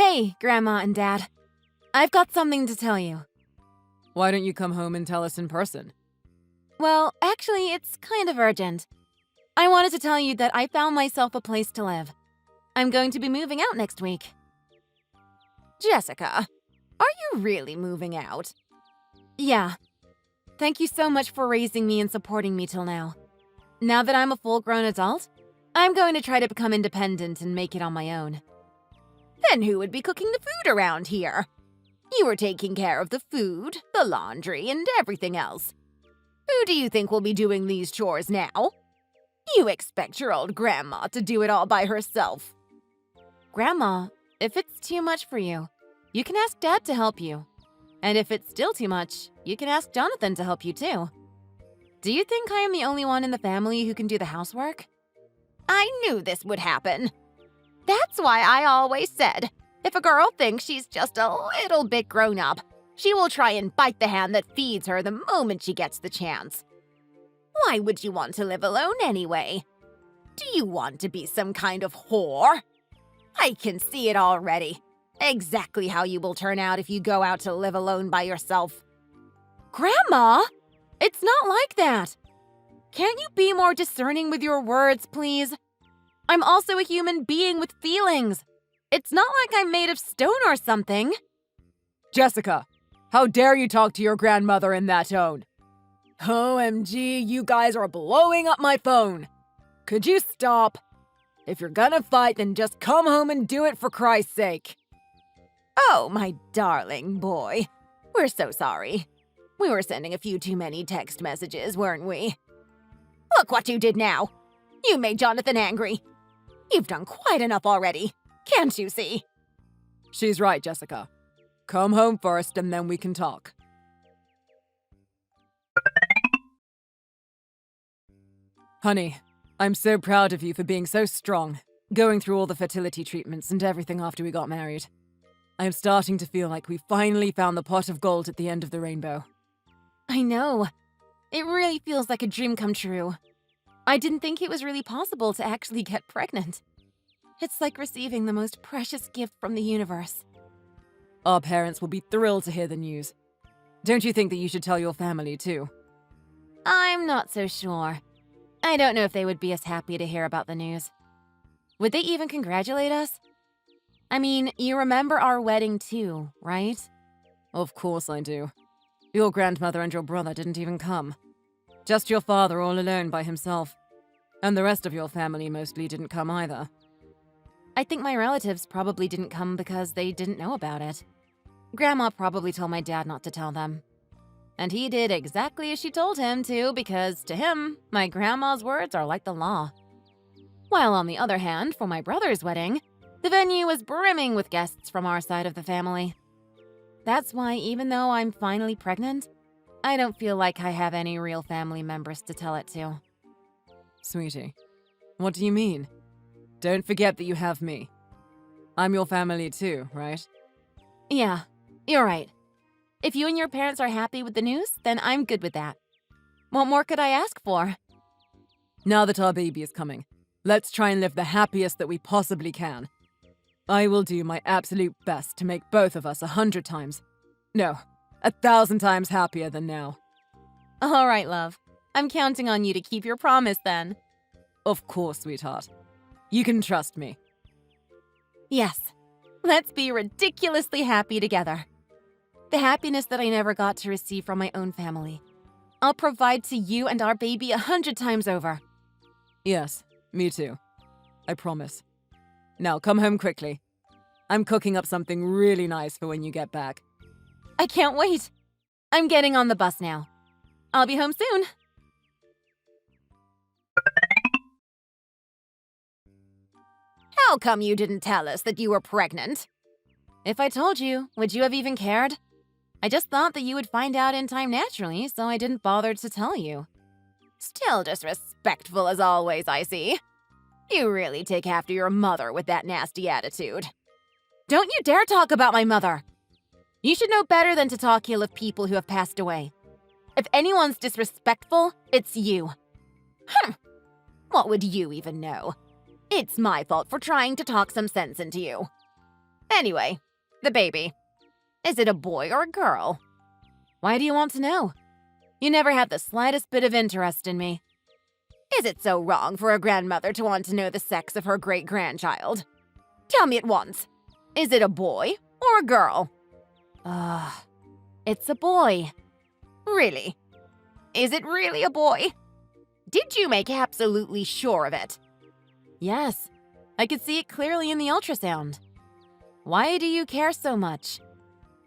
Hey, Grandma and Dad. I've got something to tell you. Why don't you come home and tell us in person? Well, actually, it's kind of urgent. I wanted to tell you that I found myself a place to live. I'm going to be moving out next week. Jessica, are you really moving out? Yeah. Thank you so much for raising me and supporting me till now. Now that I'm a full-grown adult, I'm going to try to become independent and make it on my own. Then who would be cooking the food around here? You were taking care of the food, the laundry, and everything else. Who do you think will be doing these chores now? You expect your old grandma to do it all by herself. Grandma, if it's too much for you, you can ask Dad to help you. And if it's still too much, you can ask Jonathan to help you too. Do you think I am the only one in the family who can do the housework? I knew this would happen. That's why I always said, if a girl thinks she's just a little bit grown up, she will try and bite the hand that feeds her the moment she gets the chance. Why would you want to live alone anyway? Do you want to be some kind of whore? I can see it already. Exactly how you will turn out if you go out to live alone by yourself. Grandma, it's not like that. Can't you be more discerning with your words, please? I'm also a human being with feelings. It's not like I'm made of stone or something. Jessica, how dare you talk to your grandmother in that tone? OMG, you guys are blowing up my phone. Could you stop? If you're gonna fight, then just come home and do it for Christ's sake. Oh, my darling boy. We're so sorry. We were sending a few too many text messages, weren't we? Look what you did now. You made Jonathan angry. You've done quite enough already. Can't you see? She's right, Jessica. Come home first and then we can talk. Honey, I'm so proud of you for being so strong, going through all the fertility treatments and everything after we got married. I'm starting to feel like we finally found the pot of gold at the end of the rainbow. I know. It really feels like a dream come true. I didn't think it was really possible to actually get pregnant. It's like receiving the most precious gift from the universe. Our parents will be thrilled to hear the news. Don't you think that you should tell your family too? I'm not so sure. I don't know if they would be as happy to hear about the news. Would they even congratulate us? I mean, you remember our wedding too, right? Of course I do. Your grandmother and your brother didn't even come. Just your father all alone by himself. And the rest of your family mostly didn't come either. I think my relatives probably didn't come because they didn't know about it. Grandma probably told my dad not to tell them. And he did exactly as she told him to because, to him, my grandma's words are like the law. While on the other hand, for my brother's wedding, the venue was brimming with guests from our side of the family. That's why even though I'm finally pregnant, I don't feel like I have any real family members to tell it to. Sweetie, what do you mean? Don't forget that you have me. I'm your family too, right? Yeah, you're right. If you and your parents are happy with the news, then I'm good with that. What more could I ask for? Now that our baby is coming, let's try and live the happiest that we possibly can. I will do my absolute best to make both of us 100 times, no, 1,000 times happier than now. All right, love. I'm counting on you to keep your promise then. Of course, sweetheart. You can trust me. Yes. Let's be ridiculously happy together. The happiness that I never got to receive from my own family. I'll provide to you and our baby 100 times over. Yes, me too. I promise. Now, come home quickly. I'm cooking up something really nice for when you get back. I can't wait. I'm getting on the bus now. I'll be home soon. How come you didn't tell us that you were pregnant? If I told you, would you have even cared? I just thought that you would find out in time naturally, so I didn't bother to tell you. Still disrespectful as always, I see. You really take after your mother with that nasty attitude. Don't you dare talk about my mother! You should know better than to talk ill of people who have passed away. If anyone's disrespectful, it's you. What would you even know? It's my fault for trying to talk some sense into you. Anyway, the baby. Is it a boy or a girl? Why do you want to know? You never had the slightest bit of interest in me. Is it so wrong for a grandmother to want to know the sex of her great-grandchild? Tell me at once. Is it a boy or a girl? It's a boy. Really? Is it really a boy? Did you make absolutely sure of it? Yes. I could see it clearly in the ultrasound. Why do you care so much?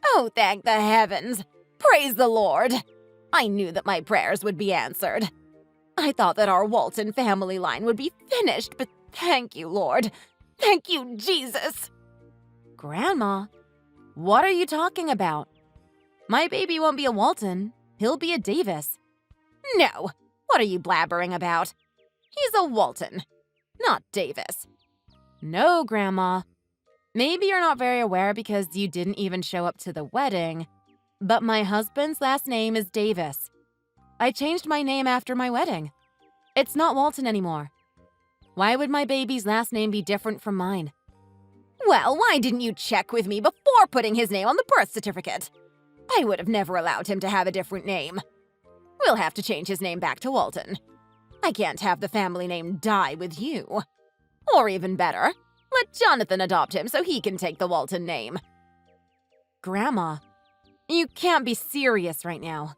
Oh, thank the heavens! Praise the Lord! I knew that my prayers would be answered. I thought that our Walton family line would be finished, but thank you, Lord. Thank you, Jesus! Grandma, what are you talking about? My baby won't be a Walton. He'll be a Davis. No! What are you blabbering about? He's a Walton, not Davis. No, Grandma. Maybe you're not very aware because you didn't even show up to the wedding, but my husband's last name is Davis. I changed my name after my wedding. It's not Walton anymore. Why would my baby's last name be different from mine? Well, why didn't you check with me before putting his name on the birth certificate? I would have never allowed him to have a different name. We'll have to change his name back to Walton. I can't have the family name die with you. Or even better, let Jonathan adopt him so he can take the Walton name. Grandma, you can't be serious right now.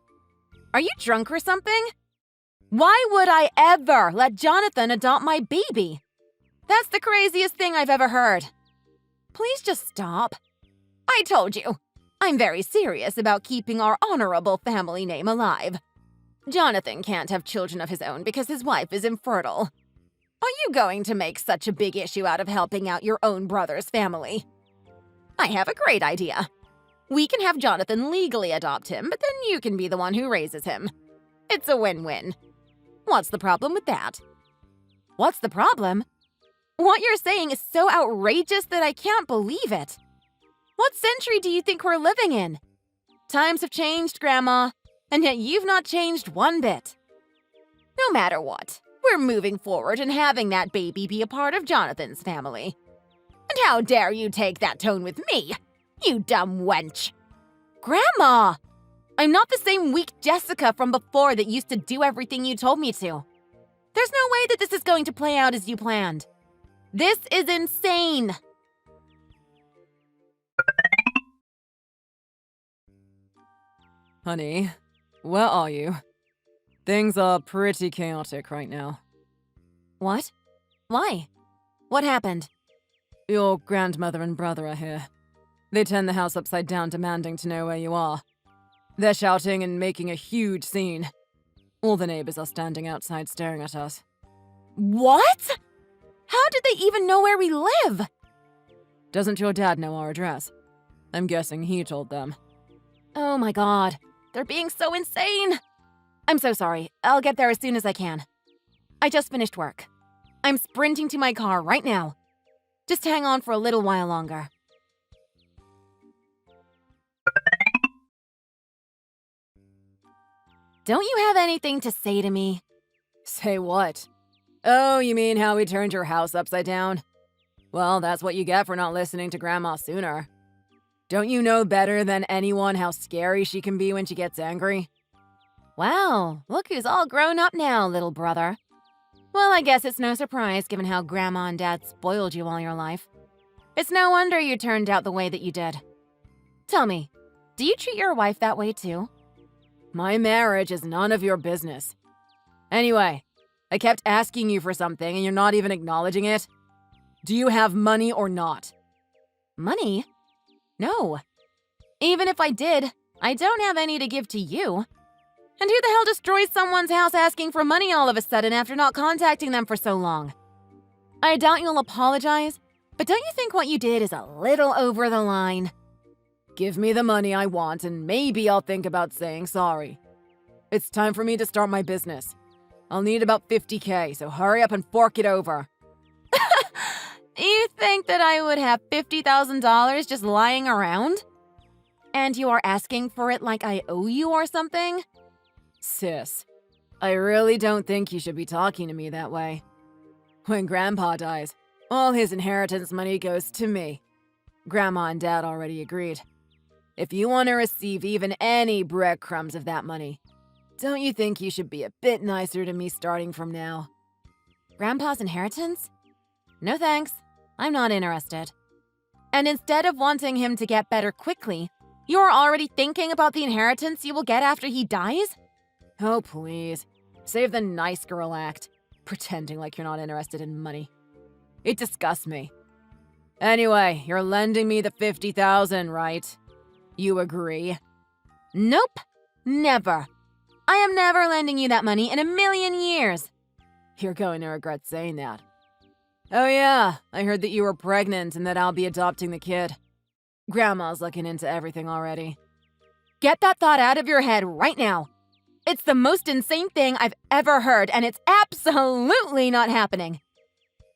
Are you drunk or something? Why would I ever let Jonathan adopt my baby? That's the craziest thing I've ever heard. Please just stop. I told you, I'm very serious about keeping our honorable family name alive. Jonathan can't have children of his own because his wife is infertile. Are you going to make such a big issue out of helping out your own brother's family? I have a great idea. We can have Jonathan legally adopt him, but then you can be the one who raises him. It's a win-win. What's the problem with that? What's the problem? What you're saying is so outrageous that I can't believe it. What century do you think we're living in? Times have changed, Grandma, and yet you've not changed one bit. No matter what, we're moving forward and having that baby be a part of Jonathan's family. And how dare you take that tone with me, you dumb wench? Grandma! I'm not the same weak Jessica from before that used to do everything you told me to. There's no way that this is going to play out as you planned. This is insane! Honey, where are you? Things are pretty chaotic right now. What? Why? What happened? Your grandmother and brother are here. They turned the house upside down demanding to know where you are. They're shouting and making a huge scene. All the neighbors are standing outside staring at us. What? How did they even know where we live? Doesn't your dad know our address? I'm guessing he told them. Oh my god, they're being so insane! I'm so sorry. I'll get there as soon as I can. I just finished work. I'm sprinting to my car right now. Just hang on for a little while longer. Don't you have anything to say to me? Say what? Oh, you mean how we turned your house upside down? Well, that's what you get for not listening to Grandma sooner. Don't you know better than anyone how scary she can be when she gets angry? Wow, look who's all grown up now, little brother. Well, I guess it's no surprise given how Grandma and Dad spoiled you all your life. It's no wonder you turned out the way that you did. Tell me, do you treat your wife that way too? My marriage is none of your business. Anyway, I kept asking you for something and you're not even acknowledging it. Do you have money or not? Money? No. Even if I did, I don't have any to give to you. And who the hell destroys someone's house asking for money all of a sudden after not contacting them for so long? I doubt you'll apologize, but don't you think what you did is a little over the line? Give me the money I want and maybe I'll think about saying sorry. It's time for me to start my business. I'll need about $50K, so hurry up and fork it over. You think that I would have $50,000 just lying around? And you are asking for it like I owe you or something? Sis, I really don't think you should be talking to me that way. When Grandpa dies, all his inheritance money goes to me. Grandma and Dad already agreed. If you want to receive even any breadcrumbs of that money, don't you think you should be a bit nicer to me starting from now? Grandpa's inheritance? No thanks. I'm not interested. And instead of wanting him to get better quickly, you're already thinking about the inheritance you will get after he dies? Oh, please. Save the nice girl act, pretending like you're not interested in money. It disgusts me. Anyway, you're lending me the $50,000, right? You agree? Nope. Never. I am never lending you that money in a million years. You're going to regret saying that. Oh yeah, I heard that you were pregnant and that I'll be adopting the kid. Grandma's looking into everything already. Get that thought out of your head right now. It's the most insane thing I've ever heard, and it's absolutely not happening.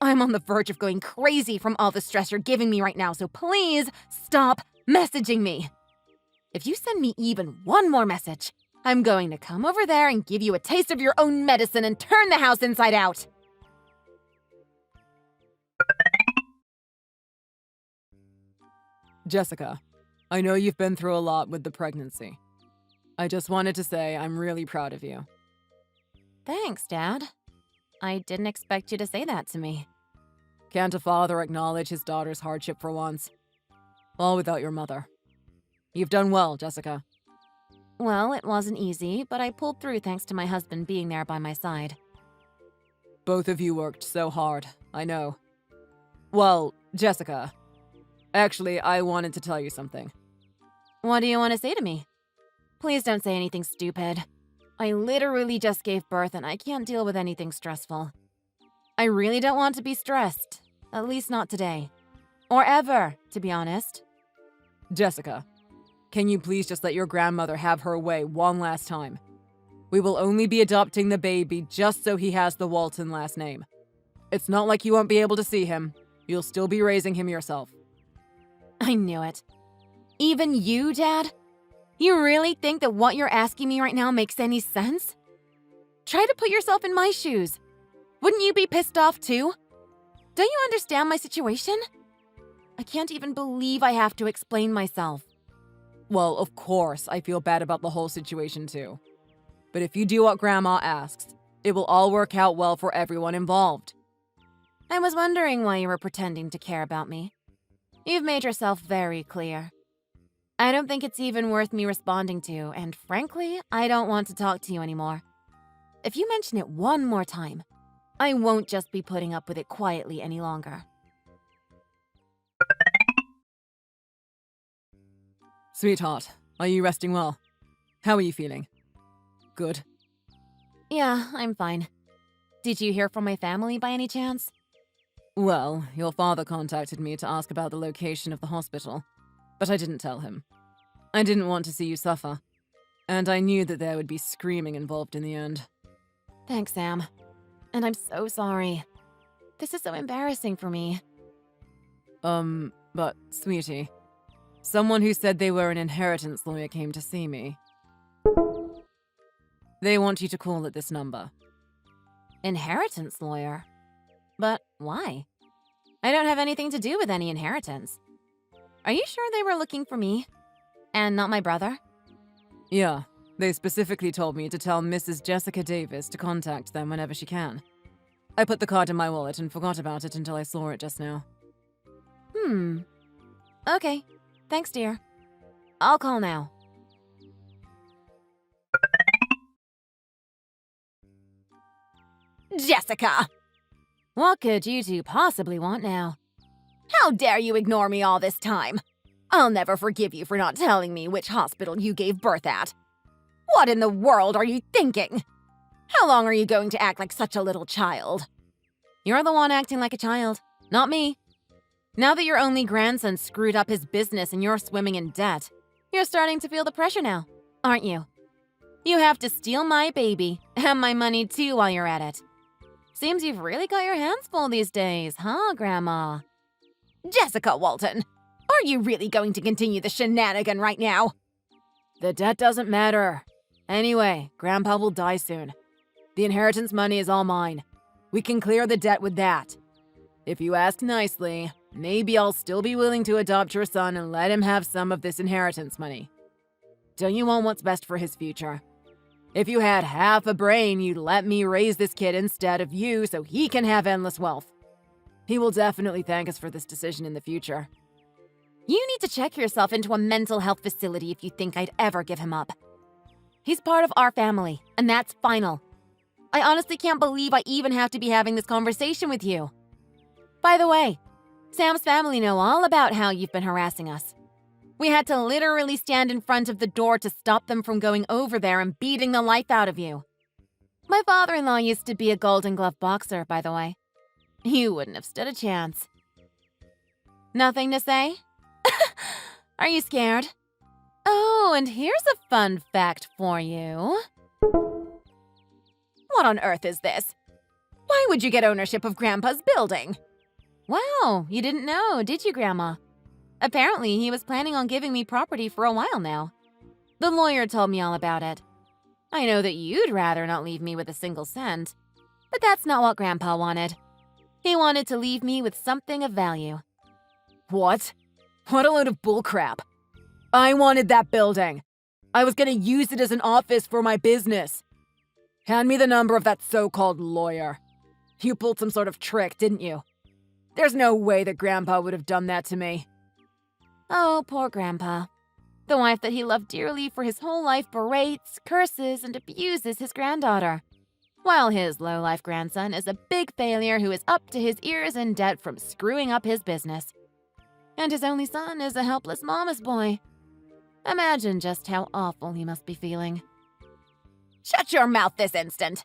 I'm on the verge of going crazy from all the stress you're giving me right now, so please stop messaging me. If you send me even one more message, I'm going to come over there and give you a taste of your own medicine and turn the house inside out. Jessica, I know you've been through a lot with the pregnancy. I just wanted to say I'm really proud of you. Thanks, Dad. I didn't expect you to say that to me. Can't a father acknowledge his daughter's hardship for once? All without your mother. You've done well, Jessica. Well, it wasn't easy, but I pulled through thanks to my husband being there by my side. Both of you worked so hard, I know. Well, Jessica, actually, I wanted to tell you something. What do you want to say to me? Please don't say anything stupid. I literally just gave birth and I can't deal with anything stressful. I really don't want to be stressed. At least not today. Or ever, to be honest. Jessica, can you please just let your grandmother have her way one last time? We will only be adopting the baby just so he has the Walton last name. It's not like you won't be able to see him. You'll still be raising him yourself. I knew it. Even you, Dad? You really think that what you're asking me right now makes any sense? Try to put yourself in my shoes. Wouldn't you be pissed off too? Don't you understand my situation? I can't even believe I have to explain myself. Well, of course, I feel bad about the whole situation too. But if you do what Grandma asks, it will all work out well for everyone involved. I was wondering why you were pretending to care about me. You've made yourself very clear. I don't think it's even worth me responding to, and frankly, I don't want to talk to you anymore. If you mention it one more time, I won't just be putting up with it quietly any longer. Sweetheart, are you resting well? How are you feeling? Good. Yeah, I'm fine. Did you hear from my family by any chance? Well, your father contacted me to ask about the location of the hospital, but I didn't tell him. I didn't want to see you suffer, and I knew that there would be screaming involved in the end. Thanks, Sam. And I'm so sorry. This is so embarrassing for me. But, sweetie, someone who said they were an inheritance lawyer came to see me. They want you to call at this number. Inheritance lawyer? But why? I don't have anything to do with any inheritance. Are you sure they were looking for me? And not my brother? Yeah, they specifically told me to tell Mrs. Jessica Davis to contact them whenever she can. I put the card in my wallet and forgot about it until I saw it just now. Okay. Thanks, dear. I'll call now. Jessica! What could you two possibly want now? How dare you ignore me all this time? I'll never forgive you for not telling me which hospital you gave birth at. What in the world are you thinking? How long are you going to act like such a little child? You're the one acting like a child, not me. Now that your only grandson screwed up his business and you're swimming in debt, you're starting to feel the pressure now, aren't you? You have to steal my baby and my money too while you're at it. Seems you've really got your hands full these days, huh, Grandma? Jessica Walton, are you really going to continue the shenanigan right now? The debt doesn't matter. Anyway, Grandpa will die soon. The inheritance money is all mine. We can clear the debt with that. If you ask nicely, maybe I'll still be willing to adopt your son and let him have some of this inheritance money. Don't you want what's best for his future? If you had half a brain, you'd let me raise this kid instead of you so he can have endless wealth. He will definitely thank us for this decision in the future. You need to check yourself into a mental health facility if you think I'd ever give him up. He's part of our family, and that's final. I honestly can't believe I even have to be having this conversation with you. By the way, Sam's family know all about how you've been harassing us. We had to literally stand in front of the door to stop them from going over there and beating the life out of you. My father-in-law used to be a Golden Glove boxer, by the way. You wouldn't have stood a chance. Nothing to say? Are you scared? Oh, and here's a fun fact for you. What on earth is this? Why would you get ownership of Grandpa's building? Wow, you didn't know, did you, Grandma? Apparently, he was planning on giving me property for a while now. The lawyer told me all about it. I know that you'd rather not leave me with a single cent, but that's not what Grandpa wanted. He wanted to leave me with something of value. What? What a load of bullcrap. I wanted that building. I was gonna use it as an office for my business. Hand me the number of that so-called lawyer. You pulled some sort of trick, didn't you? There's no way that Grandpa would have done that to me. Oh, poor Grandpa. The wife that he loved dearly for his whole life berates, curses, and abuses his granddaughter, while his low-life grandson is a big failure who is up to his ears in debt from screwing up his business. And his only son is a helpless mama's boy. Imagine just how awful he must be feeling. Shut your mouth this instant!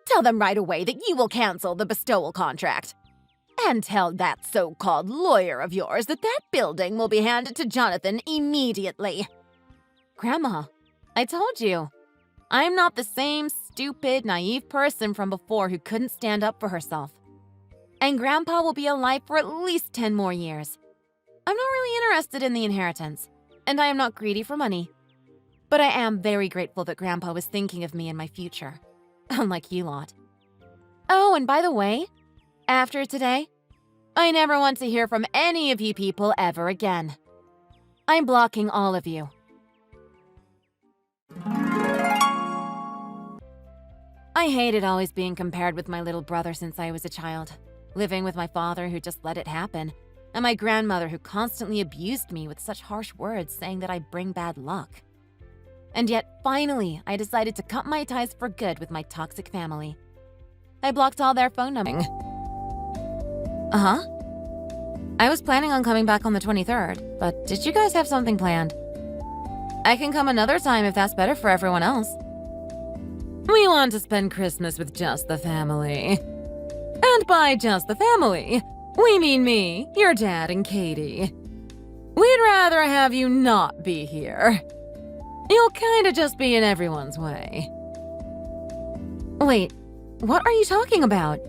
Tell them right away that you will cancel the bestowal contract. And tell that so-called lawyer of yours that that building will be handed to Jonathan immediately. Grandma, I told you. I'm not the same stupid, naive person from before who couldn't stand up for herself. And Grandpa will be alive for at least 10 more years. I'm not really interested in the inheritance, and I am not greedy for money. But I am very grateful that Grandpa was thinking of me and my future, unlike you lot. Oh, and by the way, after today, I never want to hear from any of you people ever again. I'm blocking all of you. I hated always being compared with my little brother since I was a child, living with my father who just let it happen, and my grandmother who constantly abused me with such harsh words saying that I bring bad luck. And yet, finally, I decided to cut my ties for good with my toxic family. I blocked all their phone numbers. Uh-huh. I was planning on coming back on the 23rd, but did you guys have something planned? I can come another time if that's better for everyone else. We want to spend Christmas with just the family. And by just the family, we mean me, your dad, and Katie. We'd rather have you not be here. You'll kinda just be in everyone's way. Wait, what are you talking about?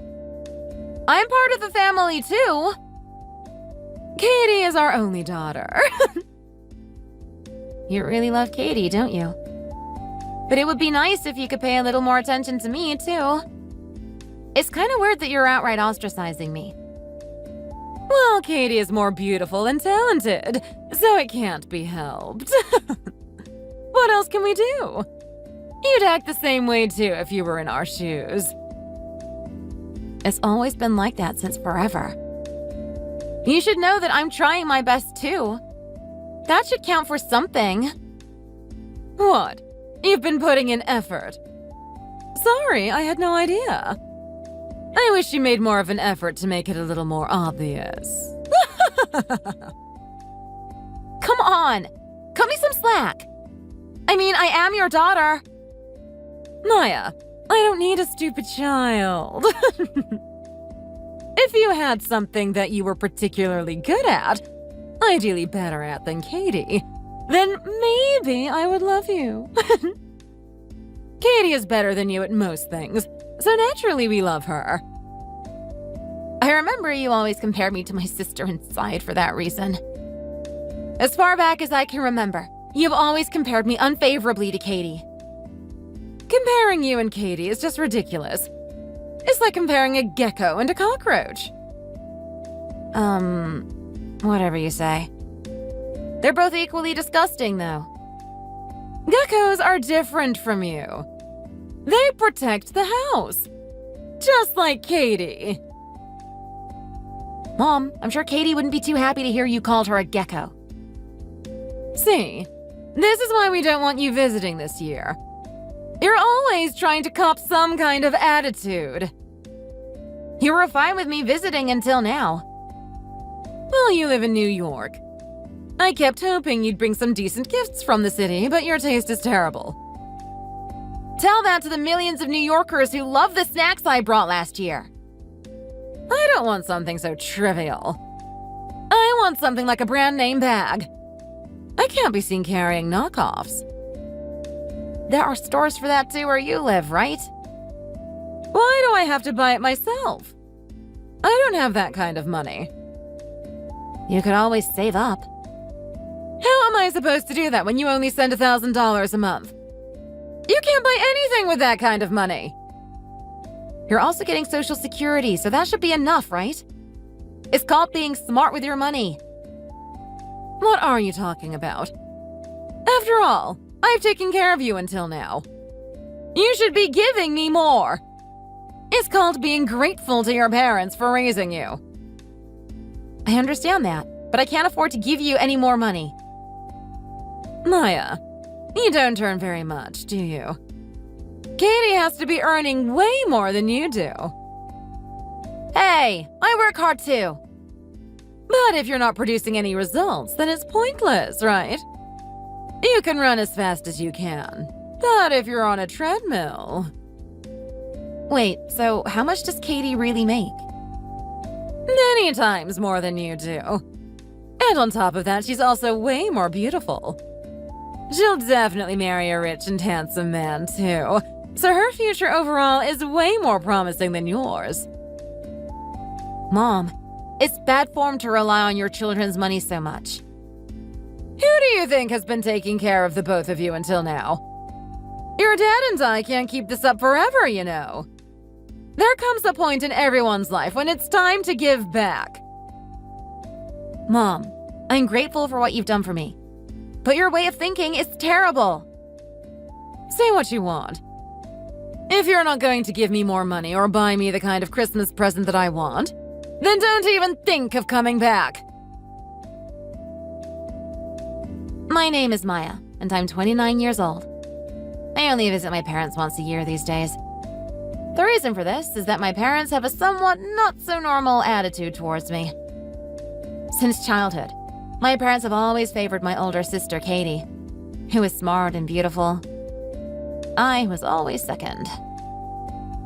I'm part of the family, too. Katie is our only daughter. You really love Katie, don't you? But it would be nice if you could pay a little more attention to me, too. It's kind of weird that you're outright ostracizing me. Well, Katie is more beautiful and talented, so it can't be helped. What else can we do? You'd act the same way, too, if you were in our shoes. It's always been like that since forever. You should know that I'm trying my best, too. That should count for something. What? You've been putting in effort. Sorry, I had no idea. I wish you made more of an effort to make it a little more obvious. Come on! Cut me some slack! I mean, I am your daughter. Maya, I don't need a stupid child. If you had something that you were particularly good at, ideally better at than Katie, then maybe I would love you. Katie is better than you at most things, so naturally we love her. I remember you always compared me to my sister inside for that reason. As far back as I can remember, you've always compared me unfavorably to Katie. Comparing you and Katie is just ridiculous. It's like comparing a gecko and a cockroach. Whatever you say. They're both equally disgusting, though. Geckos are different from you. They protect the house. Just like Katie. Mom, I'm sure Katie wouldn't be too happy to hear you called her a gecko. See, this is why we don't want you visiting this year. You're always trying to cop some kind of attitude. You were fine with me visiting until now. Well, you live in New York. I kept hoping you'd bring some decent gifts from the city, but your taste is terrible. Tell that to the millions of New Yorkers who love the snacks I brought last year. I don't want something so trivial. I want something like a brand name bag. I can't be seen carrying knockoffs. There are stores for that too where you live, right? Why do I have to buy it myself? I don't have that kind of money. You could always save up. How am I supposed to do that when you only send $1,000 a month? You can't buy anything with that kind of money. You're also getting Social Security, so that should be enough, right? It's called being smart with your money. What are you talking about? After all, I've taken care of you until now. You should be giving me more. It's called being grateful to your parents for raising you. I understand that, but I can't afford to give you any more money. Maya, you don't earn very much, do you? Katie has to be earning way more than you do. Hey, I work hard too. But if you're not producing any results, then it's pointless, right? You can run as fast as you can, but if you're on a treadmill... Wait, so how much does Katie really make? Many times more than you do. And on top of that, she's also way more beautiful. She'll definitely marry a rich and handsome man, too. So her future overall is way more promising than yours. Mom, it's bad form to rely on your children's money so much. Who do you think has been taking care of the both of you until now? Your dad and I can't keep this up forever, you know. There comes a point in everyone's life when it's time to give back. Mom, I'm grateful for what you've done for me. But your way of thinking is terrible. Say what you want. If you're not going to give me more money or buy me the kind of Christmas present that I want, then don't even think of coming back. My name is Maya, and I'm 29 years old. I only visit my parents once a year these days. The reason for this is that my parents have a somewhat not-so-normal attitude towards me. Since childhood, my parents have always favored my older sister, Katie, who is smart and beautiful. I was always second.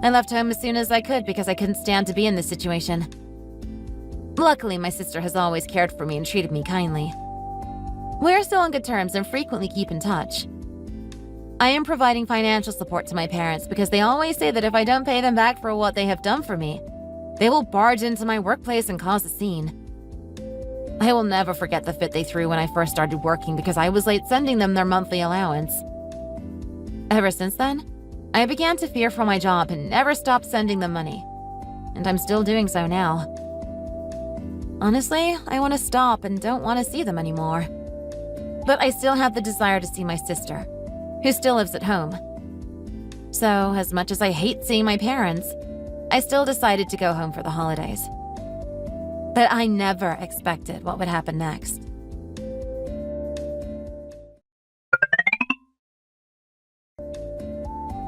I left home as soon as I could because I couldn't stand to be in this situation. Luckily, my sister has always cared for me and treated me kindly. We're still on good terms and frequently keep in touch. I am providing financial support to my parents because they always say that if I don't pay them back for what they have done for me, they will barge into my workplace and cause a scene. I will never forget the fit they threw when I first started working because I was late sending them their monthly allowance. Ever since then, I began to fear for my job and never stopped sending them money. And I'm still doing so now. Honestly, I want to stop and don't want to see them anymore. But I still have the desire to see my sister, who still lives at home. So, as much as I hate seeing my parents, I still decided to go home for the holidays. But I never expected what would happen next.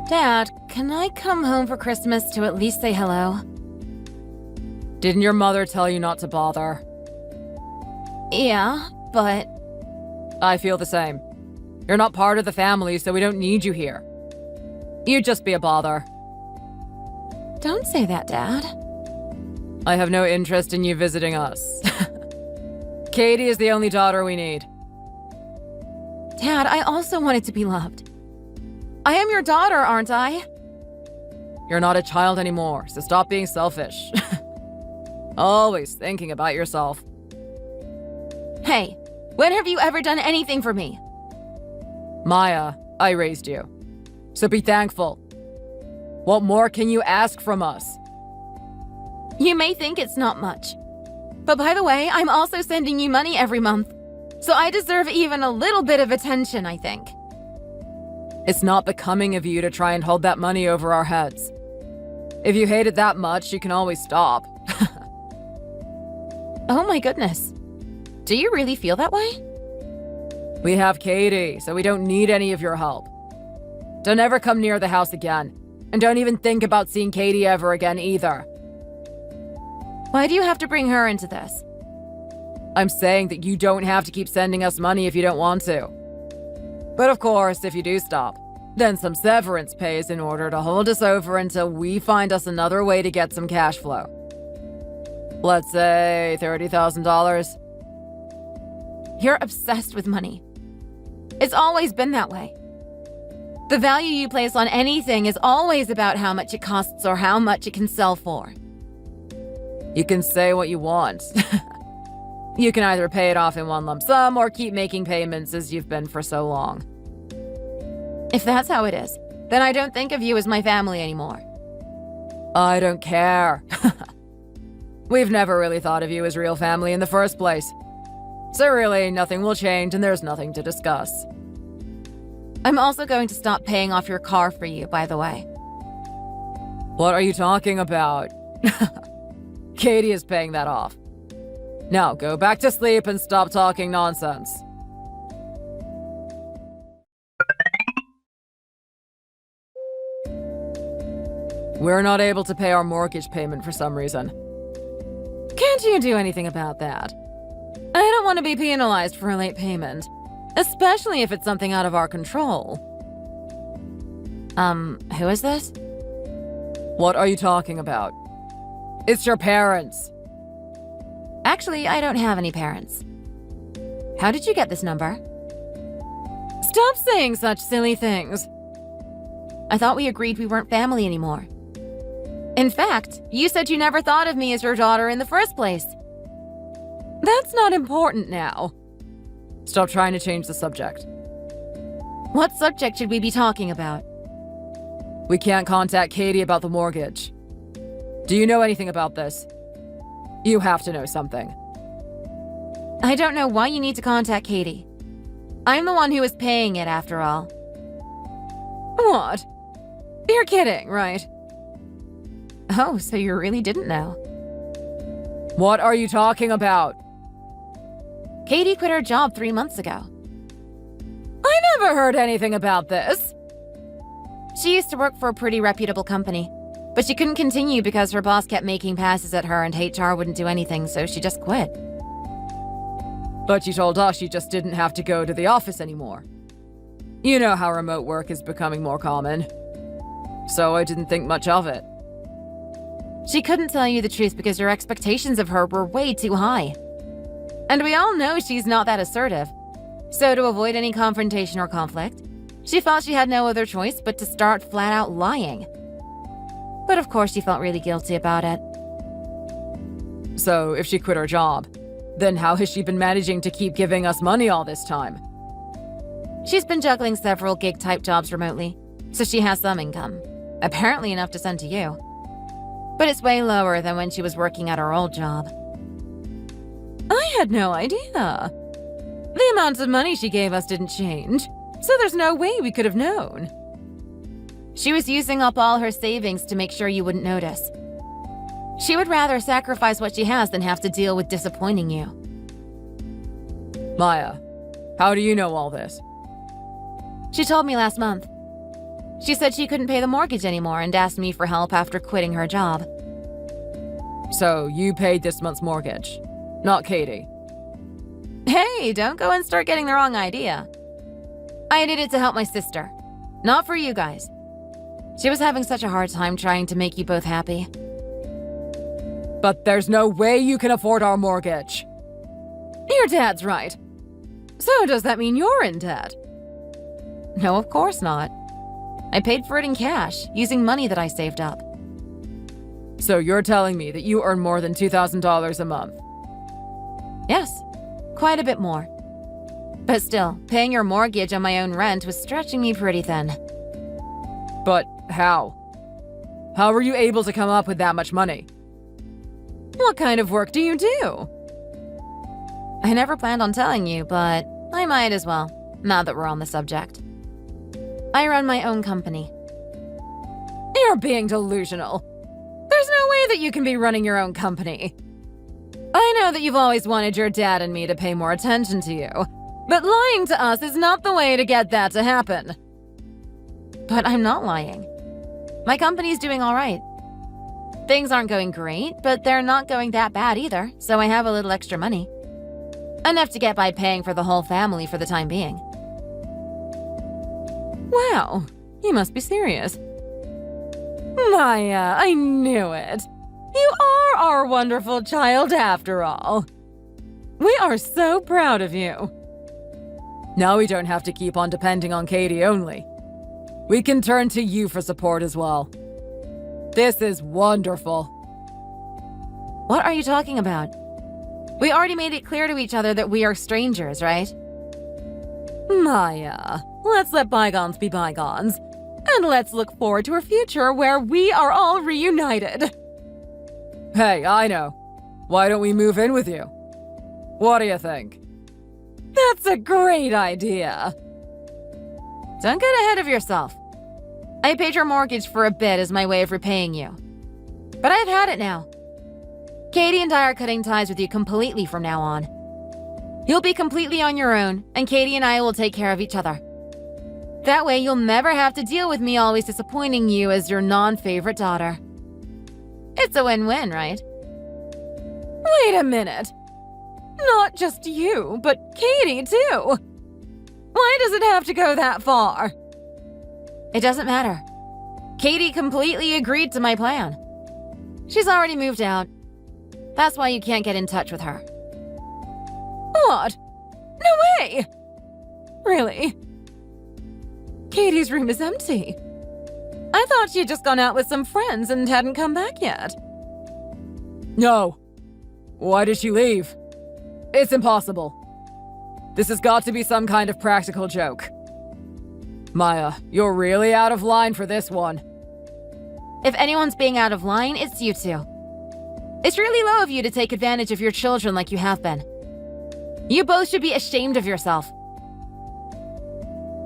Dad, can I come home for Christmas to at least say hello? Didn't your mother tell you not to bother? Yeah, but... I feel the same. You're not part of the family, so we don't need you here. You'd just be a bother. Don't say that, Dad. I have no interest in you visiting us. Katie is the only daughter we need. Dad, I also wanted to be loved. I am your daughter, aren't I? You're not a child anymore, so stop being selfish. Always thinking about yourself. Hey, when have you ever done anything for me? Maya, I raised you. So be thankful. What more can you ask from us? You may think it's not much, But by the way, I'm also sending you money every month. So I deserve even a little bit of attention, I think. It's not becoming of you to try and hold that money over our heads. If you hate it that much, you can always stop. Oh my goodness. Do you really feel that way? We have Katie, so we don't need any of your help. Don't ever come near the house again. And don't even think about seeing Katie ever again either. Why do you have to bring her into this? I'm saying that you don't have to keep sending us money if you don't want to. But of course, if you do stop, then some severance pays in order to hold us over until we find us another way to get some cash flow. Let's say $30,000. You're obsessed with money. It's always been that way. The value you place on anything is always about how much it costs or how much it can sell for. You can say what you want. You can either pay it off in one lump sum or keep making payments as you've been for so long. If that's how it is, then I don't think of you as my family anymore. I don't care. We've never really thought of you as real family in the first place. So really, nothing will change and there's nothing to discuss. I'm also going to stop paying off your car for you, by the way. What are you talking about? Katie is paying that off. Now go back to sleep and stop talking nonsense. We're not able to pay our mortgage payment for some reason. Can't you do anything about that? I don't want to be penalized for a late payment, especially if it's something out of our control. Who is this? What are you talking about? It's your parents. Actually, I don't have any parents. How did you get this number? Stop saying such silly things. I thought we agreed we weren't family anymore. In fact, you said you never thought of me as your daughter in the first place. That's not important now. Stop trying to change the subject. What subject should we be talking about? We can't contact Katie about the mortgage. Do you know anything about this? You have to know something. I don't know why you need to contact Katie. I'm the one who is paying it, after all. What? You're kidding, right? Oh, so you really didn't know. What are you talking about? Katie quit her job 3 months ago. I never heard anything about this. She used to work for a pretty reputable company, but she couldn't continue because her boss kept making passes at her and HR wouldn't do anything, so she just quit. But you told us you just didn't have to go to the office anymore. You know how remote work is becoming more common. So I didn't think much of it. She couldn't tell you the truth because your expectations of her were way too high. And we all know she's not that assertive. So to avoid any confrontation or conflict, she felt she had no other choice but to start flat out lying. But of course she felt really guilty about it. So if she quit her job, then how has she been managing to keep giving us money all this time? She's been juggling several gig-type jobs remotely, so she has some income. Apparently enough to send to you. But it's way lower than when she was working at her old job. I had no idea. The amount of money she gave us didn't change, so there's no way we could have known. She was using up all her savings to make sure you wouldn't notice. She would rather sacrifice what she has than have to deal with disappointing you. Maya, how do you know all this? She told me last month. She said she couldn't pay the mortgage anymore and asked me for help after quitting her job. So you paid this month's mortgage, not Katie. Hey, don't go and start getting the wrong idea. I did it to help my sister, not for you guys. She was having such a hard time trying to make you both happy. But there's no way you can afford our mortgage. Your dad's right. So does that mean you're in debt? No, of course not. I paid for it in cash, using money that I saved up. So you're telling me that you earn more than $2,000 a month? Yes, quite a bit more. But still, paying your mortgage on my own rent was stretching me pretty thin. But how? How were you able to come up with that much money? What kind of work do you do? I never planned on telling you, but I might as well, now that we're on the subject. I run my own company. You're being delusional. There's no way that you can be running your own company. I know that you've always wanted your dad and me to pay more attention to you, but lying to us is not the way to get that to happen. But I'm not lying. My company's doing all right. Things aren't going great, but they're not going that bad either, so I have a little extra money. Enough to get by paying for the whole family for the time being. Wow, you must be serious. Maya, I knew it. You are our wonderful child after all. We are so proud of you. Now we don't have to keep on depending on Katie only. We can turn to you for support as well. This is wonderful. What are you talking about? We already made it clear to each other that we are strangers, right? Maya, let's let bygones be bygones. And let's look forward to a future where we are all reunited. Hey, I know. Why don't we move in with you? What do you think? That's a great idea. Don't get ahead of yourself. I paid your mortgage for a bit as my way of repaying you. But I've had it now. Katie and I are cutting ties with you completely from now on. You'll be completely on your own, and Katie and I will take care of each other. That way you'll never have to deal with me always disappointing you as your non-favorite daughter. It's a win-win, right? Wait a minute. Not just you, but Katie too. Why does it have to go that far? It doesn't matter. Katie completely agreed to my plan. She's already moved out. That's why you can't get in touch with her. What? No way! Really? Katie's room is empty. I thought she had just gone out with some friends and hadn't come back yet. No. Why did she leave? It's impossible. This has got to be some kind of practical joke. Maya, you're really out of line for this one. If anyone's being out of line, it's you two. It's really low of you to take advantage of your children like you have been. You both should be ashamed of yourself.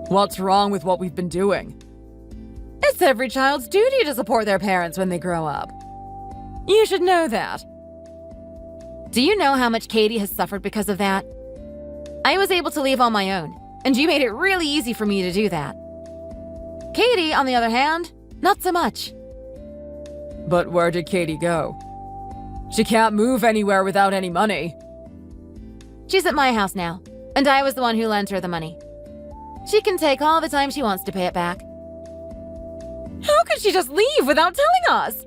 What's wrong with what we've been doing? It's every child's duty to support their parents when they grow up. You should know that. Do you know how much Katie has suffered because of that? I was able to leave on my own, and you made it really easy for me to do that. Katie, on the other hand, not so much. But where did Katie go? She can't move anywhere without any money. She's at my house now, and I was the one who lent her the money. She can take all the time she wants to pay it back. How could she just leave without telling us?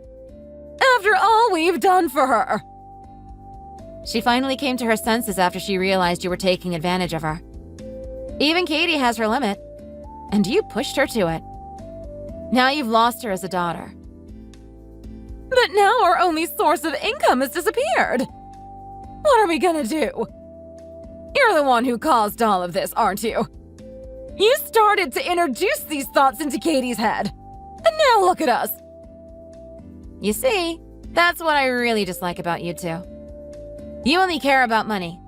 After all we've done for her. She finally came to her senses after she realized you were taking advantage of her. Even Katie has her limit, and you pushed her to it. Now you've lost her as a daughter. But now our only source of income has disappeared. What are we gonna do? You're the one who caused all of this, aren't you? You started to introduce these thoughts into Katie's head. And now look at us. You see, that's what I really dislike about you two. You only care about money.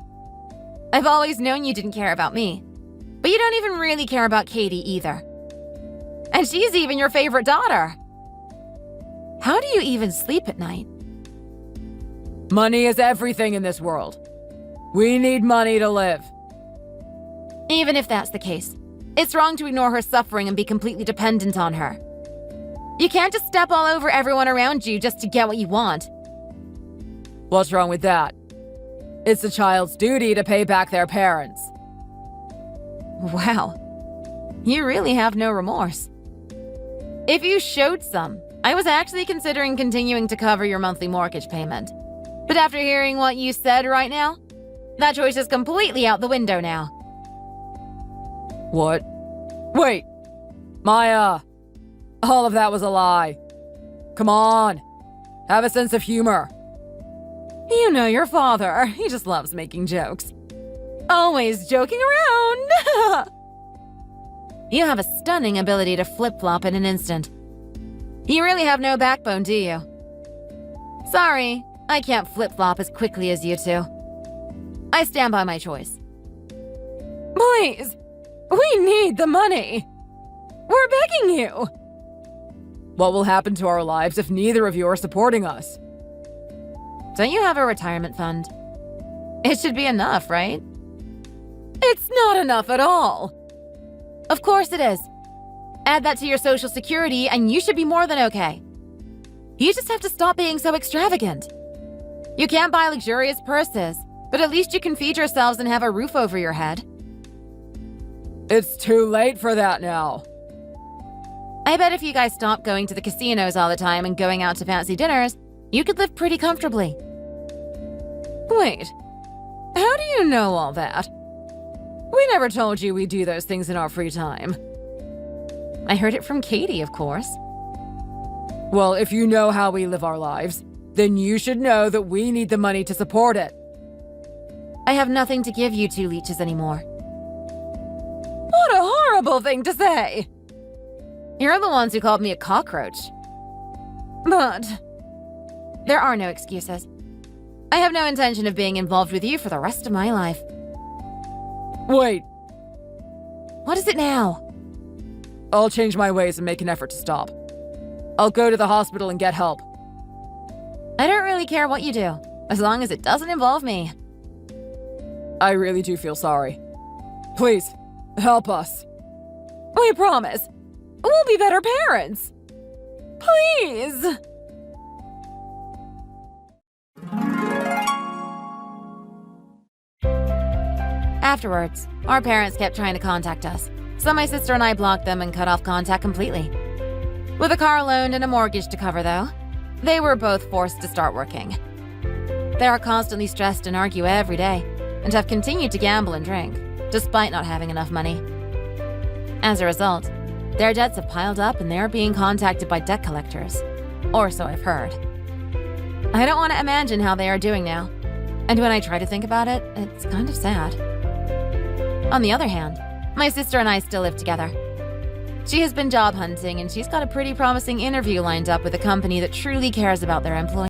I've always known you didn't care about me, but you don't even really care about Katie either. And she's even your favorite daughter. How do you even sleep at night? Money is everything in this world. We need money to live. Even if that's the case, it's wrong to ignore her suffering and be completely dependent on her. You can't just step all over everyone around you just to get what you want. What's wrong with that? It's a child's duty to pay back their parents. Wow. You really have no remorse. If you showed some, I was actually considering continuing to cover your monthly mortgage payment. But after hearing what you said right now, that choice is completely out the window now. What? Wait! Maya! All of that was a lie. Come on! Have a sense of humor. You know your father. He just loves making jokes. Always joking around! You have a stunning ability to flip-flop in an instant. You really have no backbone, do you? Sorry, I can't flip-flop as quickly as you two. I stand by my choice. Please! We need the money! We're begging you! What will happen to our lives if neither of you are supporting us? Don't you have a retirement fund? It should be enough, right? It's not enough at all! Of course it is. Add that to your Social Security and you should be more than okay. You just have to stop being so extravagant. You can't buy luxurious purses, but at least you can feed yourselves and have a roof over your head. It's too late for that now. I bet if you guys stopped going to the casinos all the time and going out to fancy dinners, you could live pretty comfortably. Wait, how do you know all that? We never told you we do those things in our free time. I heard it from Katie, of course. Well, if you know how we live our lives, then you should know that we need the money to support it. I have nothing to give you two leeches anymore. What a horrible thing to say! You're the ones who called me a cockroach. But there are no excuses. I have no intention of being involved with you for the rest of my life. Wait, What is it now? I'll change my ways and make an effort to stop. I'll go to the hospital and get help. I don't really care what you do, as long as it doesn't involve me. I really do feel sorry. Please, help us. We promise. We'll be better parents. Please! Afterwards, our parents kept trying to contact us, so my sister and I blocked them and cut off contact completely. With a car loan and a mortgage to cover, though, they were both forced to start working. They are constantly stressed and argue every day, and have continued to gamble and drink, despite not having enough money. As a result, their debts have piled up and they are being contacted by debt collectors. Or so I've heard. I don't want to imagine how they are doing now. And when I try to think about it, it's kind of sad. On the other hand, my sister and I still live together. She has been job hunting and she's got a pretty promising interview lined up with a company that truly cares about their employees.